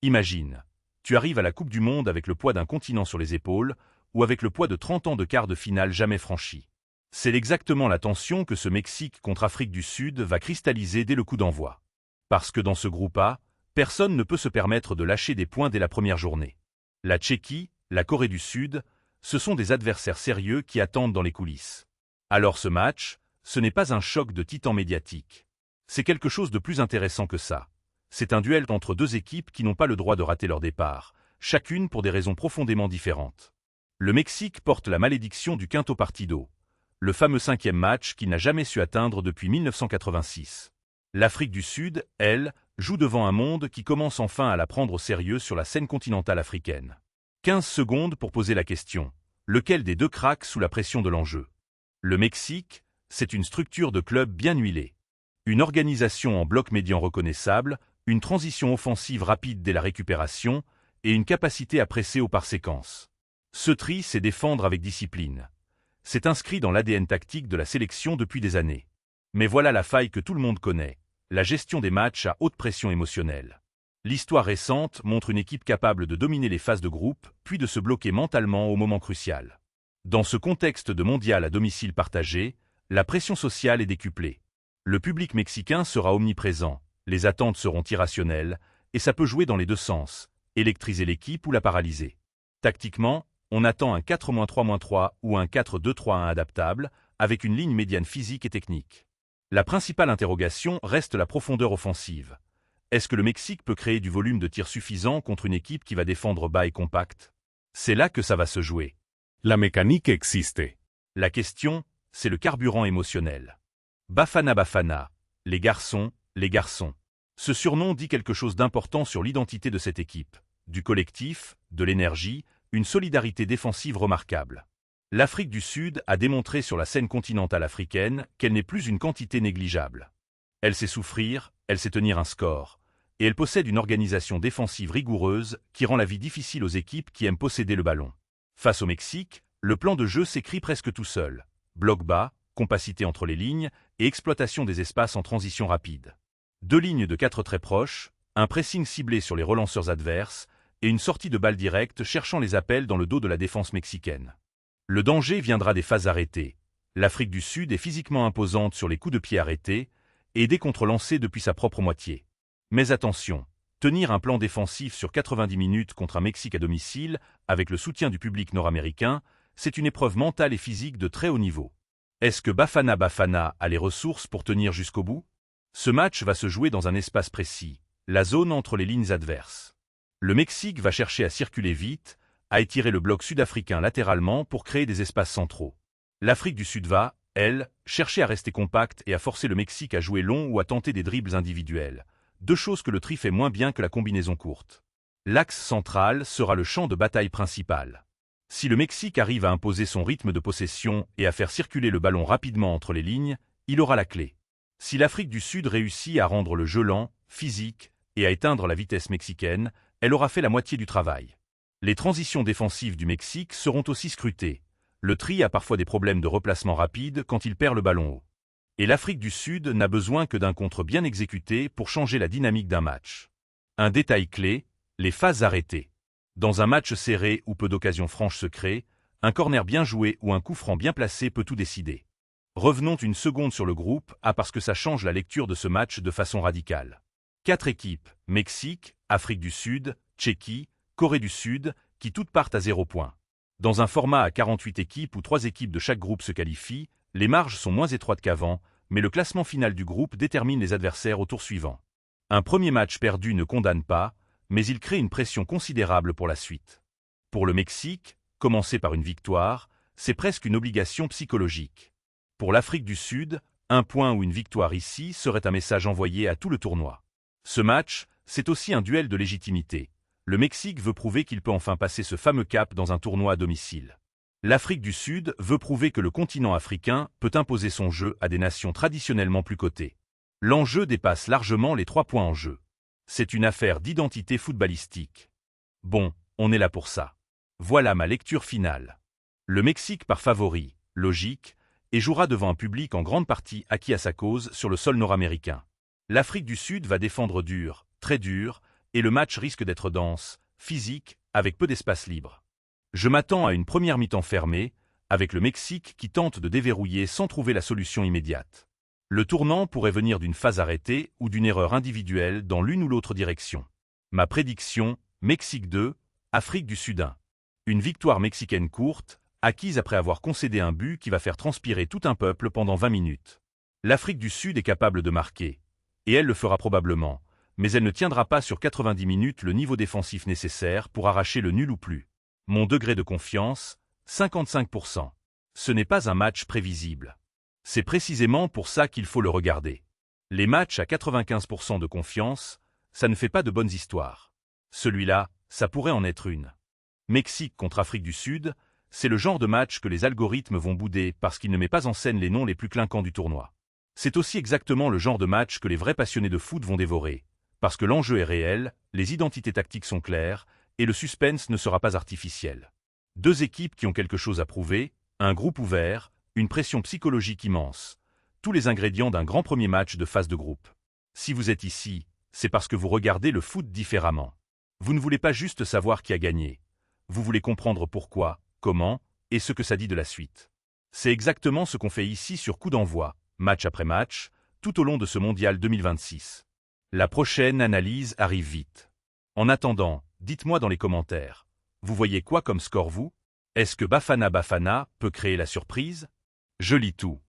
Imagine, tu arrives à la Coupe du Monde avec le poids d'un continent sur les épaules, ou avec le poids de 30 ans de quart de finale jamais franchi. C'est exactement la tension que ce Mexique contre Afrique du Sud va cristalliser dès le coup d'envoi. Parce que dans ce groupe A, personne ne peut se permettre de lâcher des points dès la première journée. La Tchéquie, la Corée du Sud, ce sont des adversaires sérieux qui attendent dans les coulisses. Alors ce match, ce n'est pas un choc de titans médiatique. C'est quelque chose de plus intéressant que ça. C'est un duel entre deux équipes qui n'ont pas le droit de rater leur départ, chacune pour des raisons profondément différentes. Le Mexique porte la malédiction du quinto partido, le fameux 5e match qu'il n'a jamais su atteindre depuis 1986. L'Afrique du Sud, elle, joue devant un monde qui commence enfin à la prendre au sérieux sur la scène continentale africaine. 15 secondes pour poser la question. Lequel des deux craque sous la pression de l'enjeu? Le Mexique, c'est une structure de club bien huilée. Une organisation en bloc médian reconnaissable, une transition offensive rapide dès la récupération et une capacité à presser au par séquence. Ce tri, c'est défendre avec discipline. C'est inscrit dans l'ADN tactique de la sélection depuis des années. Mais voilà la faille que tout le monde connaît, la gestion des matchs à haute pression émotionnelle. L'histoire récente montre une équipe capable de dominer les phases de groupe, puis de se bloquer mentalement au moment crucial. Dans ce contexte de mondial à domicile partagé, la pression sociale est décuplée. Le public mexicain sera omniprésent, les attentes seront irrationnelles, et ça peut jouer dans les deux sens, électriser l'équipe ou la paralyser. Tactiquement, on attend un 4-3-3 ou un 4-2-3-1 adaptable, avec une ligne médiane physique et technique. La principale interrogation reste la profondeur offensive. Est-ce que le Mexique peut créer du volume de tir suffisant contre une équipe qui va défendre bas et compact? C'est là que ça va se jouer. La mécanique existe. La question, c'est le carburant émotionnel. Bafana Bafana, les garçons, les garçons. Ce surnom dit quelque chose d'important sur l'identité de cette équipe. Du collectif, de l'énergie, une solidarité défensive remarquable. L'Afrique du Sud a démontré sur la scène continentale africaine qu'elle n'est plus une quantité négligeable. Elle sait souffrir, elle sait tenir un score, et elle possède une organisation défensive rigoureuse qui rend la vie difficile aux équipes qui aiment posséder le ballon. Face au Mexique, le plan de jeu s'écrit presque tout seul. Bloc bas, compacité entre les lignes et exploitation des espaces en transition rapide. 2 lignes de 4 très proches, un pressing ciblé sur les relanceurs adverses et une sortie de balle directe cherchant les appels dans le dos de la défense mexicaine. Le danger viendra des phases arrêtées. L'Afrique du Sud est physiquement imposante sur les coups de pied arrêtés et des contre-lancés depuis sa propre moitié. Mais attention, tenir un plan défensif sur 90 minutes contre un Mexique à domicile, avec le soutien du public nord-américain, c'est une épreuve mentale et physique de très haut niveau. Est-ce que Bafana Bafana a les ressources pour tenir jusqu'au bout? Ce match va se jouer dans un espace précis, la zone entre les lignes adverses. Le Mexique va chercher à circuler vite, à étirer le bloc sud-africain latéralement pour créer des espaces centraux. L'Afrique du Sud va, elle, chercher à rester compacte et à forcer le Mexique à jouer long ou à tenter des dribbles individuels. 2 choses que le tri fait moins bien que la combinaison courte. L'axe central sera le champ de bataille principal. Si le Mexique arrive à imposer son rythme de possession et à faire circuler le ballon rapidement entre les lignes, il aura la clé. Si l'Afrique du Sud réussit à rendre le jeu lent, physique et à éteindre la vitesse mexicaine, elle aura fait la moitié du travail. Les transitions défensives du Mexique seront aussi scrutées. Le tri a parfois des problèmes de replacement rapide quand il perd le ballon haut. Et l'Afrique du Sud n'a besoin que d'un contre bien exécuté pour changer la dynamique d'un match. Un détail clé, les phases arrêtées. Dans un match serré où peu d'occasions franches se créent, un corner bien joué ou un coup franc bien placé peut tout décider. Revenons une seconde sur le groupe A parce que ça change la lecture de ce match de façon radicale. 4 équipes, Mexique, Afrique du Sud, Tchéquie, Corée du Sud, qui toutes partent à 0 points. Dans un format à 48 équipes où 3 équipes de chaque groupe se qualifient, les marges sont moins étroites qu'avant, mais le classement final du groupe détermine les adversaires au tour suivant. Un premier match perdu ne condamne pas, mais il crée une pression considérable pour la suite. Pour le Mexique, commencer par une victoire, c'est presque une obligation psychologique. Pour l'Afrique du Sud, un point ou une victoire ici serait un message envoyé à tout le tournoi. Ce match, c'est aussi un duel de légitimité. Le Mexique veut prouver qu'il peut enfin passer ce fameux cap dans un tournoi à domicile. L'Afrique du Sud veut prouver que le continent africain peut imposer son jeu à des nations traditionnellement plus cotées. L'enjeu dépasse largement les 3 points en jeu. C'est une affaire d'identité footballistique. Bon, on est là pour ça. Voilà ma lecture finale. Le Mexique part favori, logique, et jouera devant un public en grande partie acquis à sa cause sur le sol nord-américain. L'Afrique du Sud va défendre dur, très dur, et le match risque d'être dense, physique, avec peu d'espace libre. Je m'attends à une première mi-temps fermée, avec le Mexique qui tente de déverrouiller sans trouver la solution immédiate. Le tournant pourrait venir d'une phase arrêtée ou d'une erreur individuelle dans l'une ou l'autre direction. Ma prédiction, Mexique 2, Afrique du Sud 1. Une victoire mexicaine courte, acquise après avoir concédé un but qui va faire transpirer tout un peuple pendant 20 minutes. L'Afrique du Sud est capable de marquer, et elle le fera probablement, mais elle ne tiendra pas sur 90 minutes le niveau défensif nécessaire pour arracher le nul ou plus. Mon degré de confiance, 55%. Ce n'est pas un match prévisible. C'est précisément pour ça qu'il faut le regarder. Les matchs à 95% de confiance, ça ne fait pas de bonnes histoires. Celui-là, ça pourrait en être une. Mexique contre Afrique du Sud, c'est le genre de match que les algorithmes vont bouder parce qu'il ne met pas en scène les noms les plus clinquants du tournoi. C'est aussi exactement le genre de match que les vrais passionnés de foot vont dévorer, parce que l'enjeu est réel, les identités tactiques sont claires, et le suspense ne sera pas artificiel. Deux équipes qui ont quelque chose à prouver, un groupe ouvert, une pression psychologique immense. Tous les ingrédients d'un grand premier match de phase de groupe. Si vous êtes ici, c'est parce que vous regardez le foot différemment. Vous ne voulez pas juste savoir qui a gagné. Vous voulez comprendre pourquoi, comment, et ce que ça dit de la suite. C'est exactement ce qu'on fait ici sur Coup d'envoi, match après match, tout au long de ce mondial 2026. La prochaine analyse arrive vite. En attendant, dites-moi dans les commentaires. Vous voyez quoi comme score vous? Est-ce que Bafana Bafana peut créer la surprise? Je lis tout.